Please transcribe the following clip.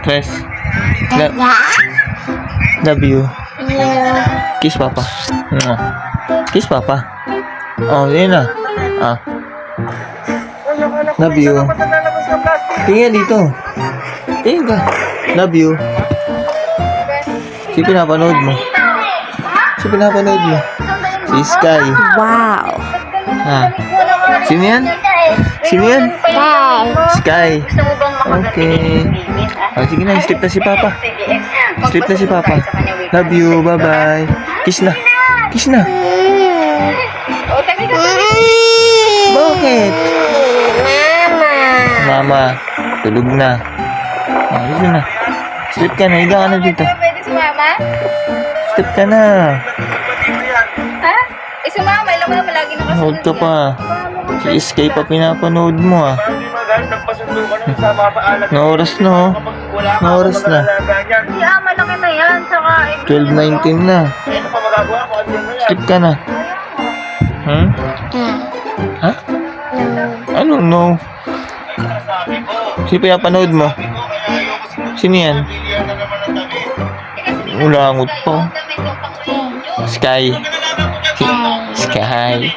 Press. Love you. Kiss Papa. Mwah. Kiss Papa. Oh, yun na. Ah. Love you. Tingnan dito. Tingnan ka. Love you. Si pinapanood mo. Si pinapanood mo. Si Sky. Wow. Ah. Sino yan? Sino yan? Sky. Okay. Oh, sige na, sleep na si Papa. Sleep na si Papa. Love you. Bye-bye. Kiss na. Kiss na. Bakit? Mama. Tulog na. Oh, dito na. Sleep ka na. Higa ka na dito. Pwede sumama? Sleep ka na. Ha? Sumama. Ilang mo naman lagi nakasunod Hold ka pa. Si Sky pa pinapanood mo ah. Na oras na oh. Na oras na. Hindi malaki na yan. Saka, 12:19 na. Sleep ka na. Hmm? Ha? Ano no? Sino pinapanood mo? Sino yan? Ulangot pa. Sky. Sky.